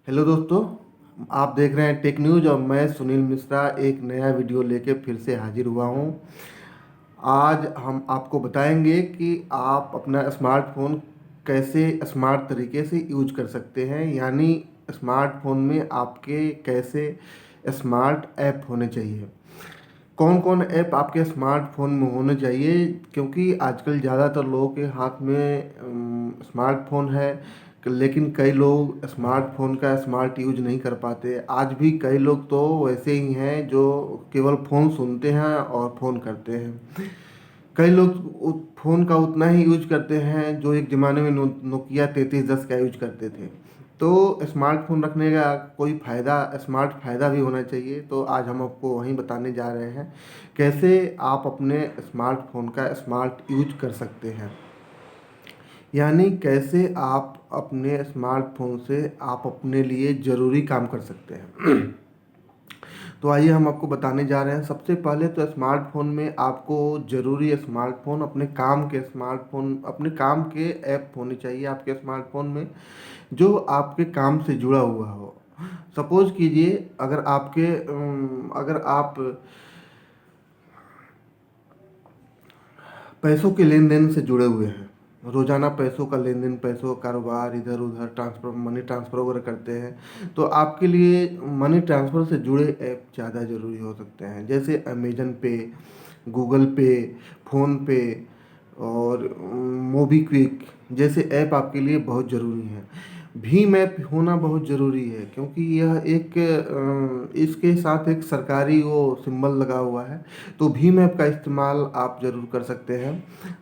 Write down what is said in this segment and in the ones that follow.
Hello दोस्तों, आप देख रहे हैं टेक न्यूज और मैं सुनील मिश्रा एक नया वीडियो लेके फिर से हाजिर हुआ हूँ। आज हम आपको बताएंगे कि आप अपना स्मार्टफोन कैसे स्मार्ट तरीके से यूज कर सकते हैं, यानी स्मार्टफोन में आपके कैसे स्मार्ट ऐप होने चाहिए। कौन कौन ऐप आपके स्मार्टफोन में होने चाहिए, क्योंकि आजकल ज़्यादातर लोगों के हाथ में स्मार्टफोन है, लेकिन कई लोग स्मार्टफोन का स्मार्ट यूज नहीं कर पाते। आज भी कई लोग तो वैसे ही हैं जो केवल फ़ोन सुनते हैं और फ़ोन करते हैं। कई लोग फ़ोन का उतना ही यूज करते हैं जो एक ज़माने में नोकिया 3310 का यूज करते थे। तो स्मार्टफोन रखने का कोई फ़ायदा, स्मार्ट फ़ायदा भी होना चाहिए। तो आज हम आपको वहीं बताने जा रहे हैं कैसे आप अपने स्मार्टफोन का स्मार्ट यूज कर सकते हैं, यानी कैसे आप अपने स्मार्टफोन से आप अपने लिए ज़रूरी काम कर सकते हैं। तो आइए हम आपको बताने जा रहे हैं। सबसे पहले तो स्मार्टफोन में आपको ज़रूरी स्मार्टफोन अपने काम के स्मार्टफोन, अपने काम के ऐप होने चाहिए आपके स्मार्टफोन में जो आपके काम से जुड़ा हुआ हो। सपोज कीजिए, अगर आप पैसों के लेन देन से जुड़े हुए हैं, रोजाना पैसों का लेन देन, पैसों का कारोबार, इधर उधर ट्रांसफ़र, मनी ट्रांसफ़र वगैरह करते हैं, तो आपके लिए मनी ट्रांसफ़र से जुड़े ऐप ज़्यादा ज़रूरी हो सकते हैं, जैसे अमेजन पे, गूगल पे, फ़ोन पे और मोबीक्विक जैसे ऐप आपके लिए बहुत ज़रूरी हैं। भीम ऐप होना बहुत ज़रूरी है, क्योंकि यह इसके साथ एक सरकारी वो सिंबल लगा हुआ है। तो भीम ऐप का इस्तेमाल आप ज़रूर कर सकते हैं।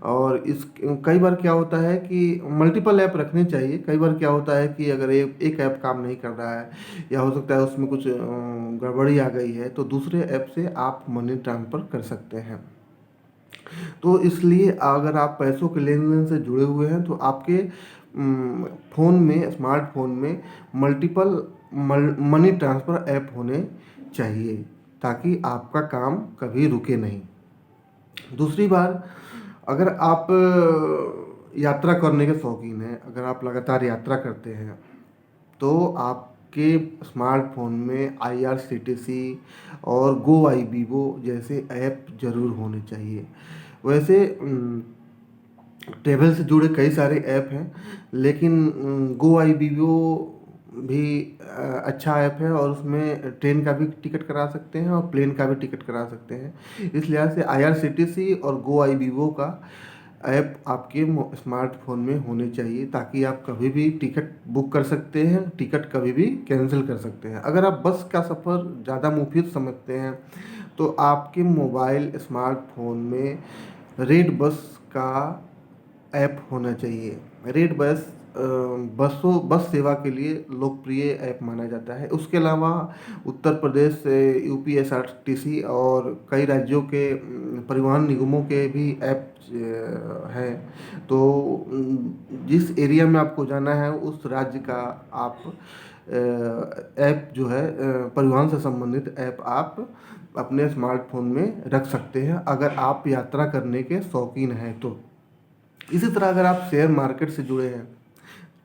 और इस कई बार क्या होता है कि मल्टीपल ऐप रखने चाहिए। कई बार क्या होता है कि अगर एक ऐप काम नहीं कर रहा है या हो सकता है उसमें कुछ गड़बड़ी आ गई है, तो दूसरे ऐप से आप मनी ट्रांसफ़र कर सकते हैं। तो इसलिए अगर आप पैसों के लेन देन से जुड़े हुए हैं तो आपके फ़ोन में, स्मार्टफोन में मल्टीपल मनी ट्रांसफ़र ऐप होने चाहिए, ताकि आपका काम कभी रुके नहीं। दूसरी बात, अगर आप यात्रा करने के शौकीन हैं, अगर आप लगातार यात्रा करते हैं, तो आपके स्मार्टफोन में IRCTC और गो आई बीबो जैसे ऐप ज़रूर होने चाहिए। वैसे ट्रैवल से जुड़े कई सारे ऐप हैं, लेकिन गो आई बीबो भी अच्छा ऐप है, और उसमें ट्रेन का भी टिकट करा सकते हैं और प्लेन का भी टिकट करा सकते हैं। इस लिहाज से IRCTC और गो आई बीबो का ऐप आपके स्मार्टफोन में होने चाहिए, ताकि आप कभी भी टिकट बुक कर सकते हैं, टिकट कभी भी कैंसिल कर सकते हैं। अगर आप बस का सफ़र ज़्यादा मुफीद समझते हैं, तो आपके मोबाइल स्मार्टफोन में रेड बस का ऐप होना चाहिए। रेड बस बस सेवा के लिए लोकप्रिय ऐप माना जाता है। उसके अलावा उत्तर प्रदेश से UPSRTC और कई राज्यों के परिवहन निगमों के भी ऐप हैं। तो जिस एरिया में आपको जाना है उस राज्य का आप ऐप जो है, परिवहन से संबंधित ऐप आप अपने स्मार्टफोन में रख सकते हैं, अगर आप यात्रा करने के शौकीन हैं तो। इसी तरह अगर आप शेयर मार्केट से जुड़े हैं,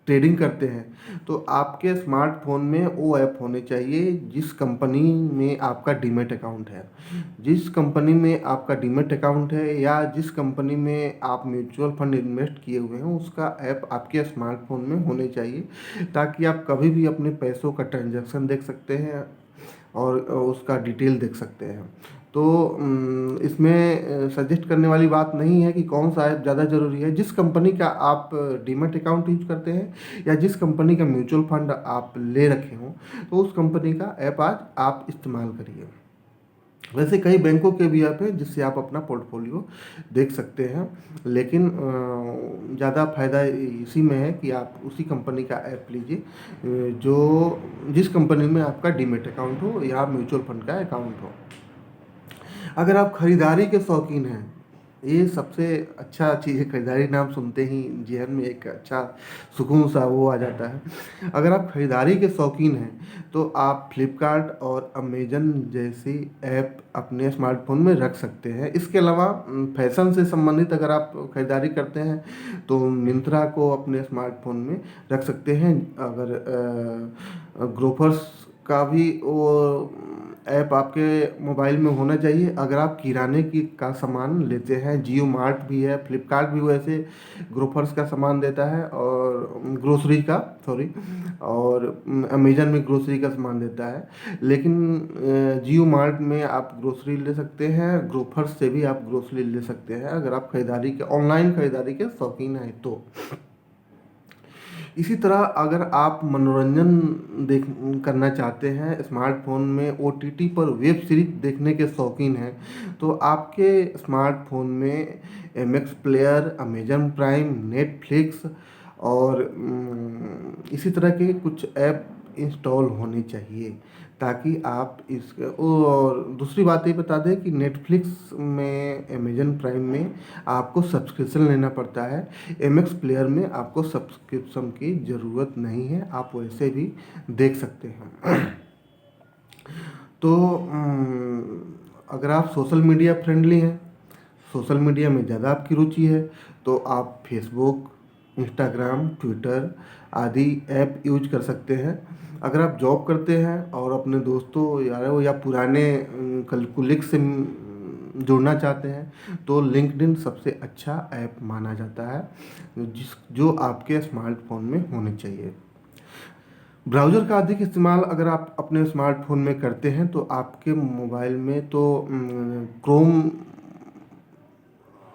ट्रेडिंग करते हैं, तो आपके स्मार्टफोन में वो ऐप होने चाहिए जिस कंपनी में आपका डीमैट अकाउंट है। जिस कंपनी में आपका डीमैट अकाउंट है या जिस कंपनी में आप म्यूचुअल फंड इन्वेस्ट किए हुए हैं, उसका ऐप आपके स्मार्टफोन में होने चाहिए, ताकि आप कभी भी अपने पैसों का ट्रांजैक्शन देख सकते हैं और उसका डिटेल देख सकते हैं। तो इसमें सजेस्ट करने वाली बात नहीं है कि कौन सा ऐप ज़्यादा ज़रूरी है। जिस कंपनी का आप डीमैट अकाउंट यूज करते हैं या जिस कंपनी का म्यूचुअल फंड आप ले रखे हों, तो उस कंपनी का ऐप आज आप इस्तेमाल करिए। वैसे कई बैंकों के भी ऐप हैं जिससे आप अपना पोर्टफोलियो देख सकते हैं, लेकिन ज़्यादा फ़ायदा इसी में है कि आप उसी कंपनी का ऐप लीजिए जो जिस कंपनी में आपका डीमैट अकाउंट हो या म्यूचुअल फंड का अकाउंट हो। अगर आप खरीदारी के शौकीन हैं, ये सबसे अच्छा चीज़ है, खरीदारी नाम सुनते ही ज़हन में एक अच्छा सुकून सा वो आ जाता है। अगर आप खरीदारी के शौकीन हैं तो आप फ्लिपकार्ट और अमेज़न जैसी ऐप अपने स्मार्टफ़ोन में रख सकते हैं। इसके अलावा फैशन से संबंधित अगर आप खरीदारी करते हैं तो मिंत्रा को अपने स्मार्टफ़ोन में रख सकते हैं। अगर ग्रोफर्स का भी वो ऐप आपके मोबाइल में होना चाहिए। अगर आप किराने की का सामान लेते हैं, जियो मार्ट भी है, फ्लिपकार्ट भी वैसे ग्रोफर्स का सामान देता है, और ग्रोसरी का, सॉरी, और अमेजन में ग्रोसरी का सामान देता है। लेकिन जियो मार्ट में आप ग्रोसरी ले सकते हैं, ग्रोफर्स से भी आप ग्रोसरी ले सकते हैं अगर आप खरीदारी के ऑनलाइन खरीदारी के शौकीन हैं तो। इसी तरह अगर आप मनोरंजन देख करना चाहते हैं, स्मार्टफ़ोन में ओटीटी पर वेब सीरीज देखने के शौकीन हैं, तो आपके स्मार्टफ़ोन में MX player, Amazon prime, Netflix और इसी तरह के कुछ ऐप इंस्टॉल होने चाहिए, ताकि आप इस और दूसरी बात ये बता दें कि नेटफ्लिक्स में, अमेजन प्राइम में आपको सब्सक्रिप्शन लेना पड़ता है। एमएक्स प्लेयर में आपको सब्सक्रिप्शन की ज़रूरत नहीं है, आप वैसे भी देख सकते हैं। तो अगर आप सोशल मीडिया फ्रेंडली हैं, सोशल मीडिया में ज़्यादा आपकी रुचि है, तो आप फेसबुक, इंस्टाग्राम, ट्विटर आदि ऐप यूज कर सकते हैं। अगर आप जॉब करते हैं और अपने दोस्तों यारों या पुराने कलीग से जुड़ना चाहते हैं तो लिंक्डइन सबसे अच्छा ऐप माना जाता है, जो आपके स्मार्टफोन में होने चाहिए। ब्राउज़र का अधिक इस्तेमाल अगर आप अपने स्मार्टफ़ोन में करते हैं तो आपके मोबाइल में तो क्रोम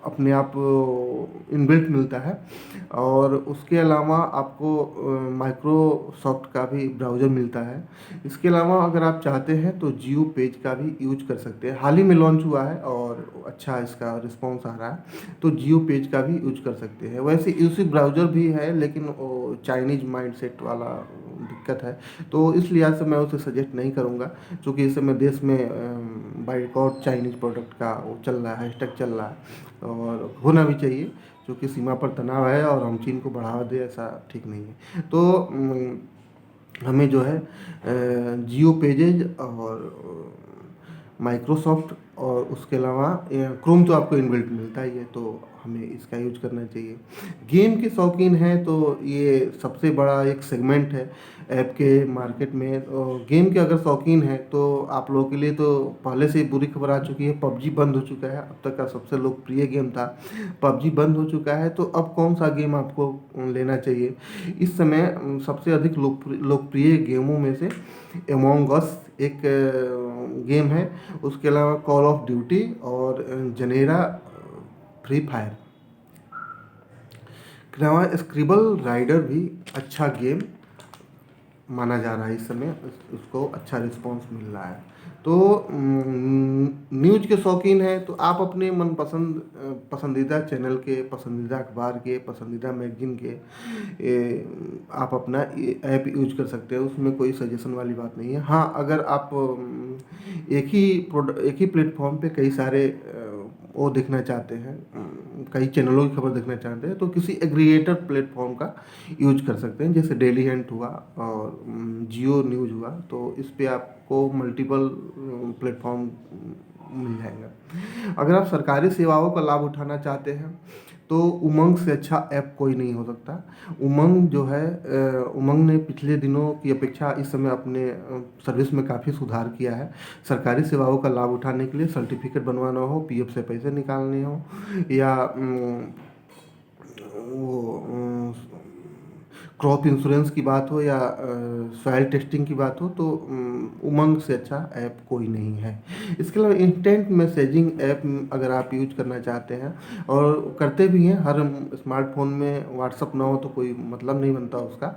अपने आप इनबिल्ट मिलता है, और उसके अलावा आपको माइक्रोसॉफ्ट का भी ब्राउज़र मिलता है। इसके अलावा अगर आप चाहते हैं तो जियो पेज का भी यूज कर सकते हैं, हाल ही में लॉन्च हुआ है और अच्छा इसका रिस्पॉन्स आ रहा है, तो जियो पेज का भी यूज कर सकते हैं। वैसे यूसी ब्राउज़र भी है, लेकिन वो चाइनीज माइंडसेट वाला दिक्कत है, तो इस लिहाज से मैं उसे सजेस्ट नहीं करूँगा, क्योंकि इस समय देश में बाइकआउट चाइनीज प्रोडक्ट का वो चल रहा है, स्टक चल रहा है, और होना भी चाहिए, क्योंकि सीमा पर तनाव है और हम चीन को बढ़ावा दे ऐसा ठीक नहीं है। तो हमें जो है जियो पेजेज और माइक्रोसॉफ्ट और उसके अलावा क्रोम तो आपको इनबिल्ट मिलता ही है, तो हमें इसका यूज करना चाहिए। गेम के शौकीन हैं तो ये सबसे बड़ा एक सेगमेंट है ऐप के मार्केट में। गेम के अगर शौकीन हैं तो आप लोगों के लिए तो पहले से ही बुरी खबर आ चुकी है, पबजी बंद हो चुका है। अब तक का सबसे लोकप्रिय गेम था, पबजी बंद हो चुका है, तो अब कौन सा गेम आपको लेना चाहिए? इस समय सबसे अधिक लोकप्रिय गेमों में से एमोंग अस एक गेम है, उसके अलावा कॉल ऑफ ड्यूटी और जनेरा, फ्री फायर के अलावा स्क्रिबल राइडर भी अच्छा गेम माना जा रहा है। इस समय उसको अच्छा रिस्पांस मिल रहा है। तो न्यूज के शौकीन हैं तो आप अपने मनपसंद पसंदीदा चैनल के, पसंदीदा अखबार के, पसंदीदा मैगजीन के आप अपना ऐप यूज कर सकते हैं, उसमें कोई सजेशन वाली बात नहीं है। हाँ, अगर आप एक ही प्लेटफॉर्म पे कई सारे वो देखना चाहते हैं, कई चैनलों की खबर देखना चाहते हैं, तो किसी एग्रीगेटर प्लेटफॉर्म का यूज कर सकते हैं, जैसे डेली हंट हुआ और जियो न्यूज़ हुआ, तो इस पे आपको मल्टीपल प्लेटफॉर्म मिल जाएगा। अगर आप सरकारी सेवाओं का लाभ उठाना चाहते हैं तो उमंग से अच्छा ऐप कोई नहीं हो सकता। उमंग जो है, उमंग ने पिछले दिनों की अपेक्षा इस समय अपने सर्विस में काफ़ी सुधार किया है। सरकारी सेवाओं का लाभ उठाने के लिए सर्टिफिकेट बनवाना हो, पीएफ से पैसे निकालने हो, या वो क्रॉप इंश्योरेंस की बात हो, या सॉइल टेस्टिंग की बात हो, तो उमंग से अच्छा ऐप कोई नहीं है। इसके अलावा इंस्टेंट मैसेजिंग ऐप अगर आप यूज करना चाहते हैं, और करते भी हैं, हर स्मार्टफोन में व्हाट्सअप ना हो तो कोई मतलब नहीं बनता उसका,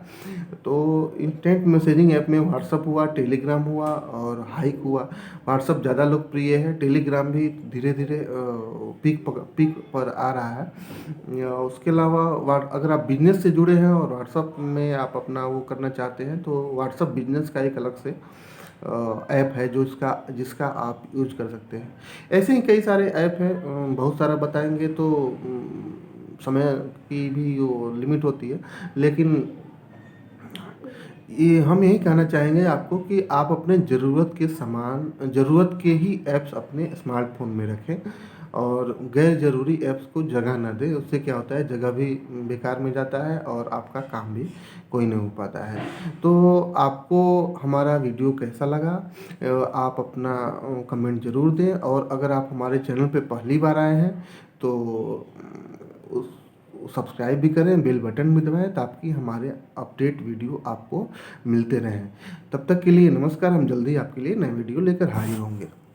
तो इंस्टेंट मैसेजिंग ऐप में व्हाट्सअप हुआ, टेलीग्राम हुआ और हाइक हुआ। व्हाट्सअप ज़्यादा लोकप्रिय है, टेलीग्राम भी धीरे धीरे पीक पर आ रहा है। या उसके अलावा अगर आप बिजनेस से जुड़े हैं और व्हाट्सअप व्हाट्सअप में आप अपना वो करना चाहते हैं तो व्हाट्सअप बिजनेस का एक अलग से ऐप है जो जिसका आप यूज कर सकते हैं। ऐसे ही कई सारे ऐप हैं, बहुत सारा बताएंगे तो समय की भी वो लिमिट होती है, लेकिन ये हम यही कहना चाहेंगे आपको कि आप अपने ज़रूरत के ही ऐप्स अपने स्मार्टफ़ोन में रखें और गैर ज़रूरी ऐप्स को जगह ना दें। उससे क्या होता है, जगह भी बेकार में जाता है और आपका काम भी कोई नहीं हो पाता है। तो आपको हमारा वीडियो कैसा लगा, आप अपना कमेंट ज़रूर दें, और अगर आप हमारे चैनल पे पहली बार आए हैं तो उस सब्सक्राइब भी करें, बेल बटन भी दबाएं ताकि हमारे अपडेट वीडियो आपको मिलते रहें। तब तक के लिए नमस्कार, हम जल्दी आपके लिए नए वीडियो लेकर हाजिर होंगे।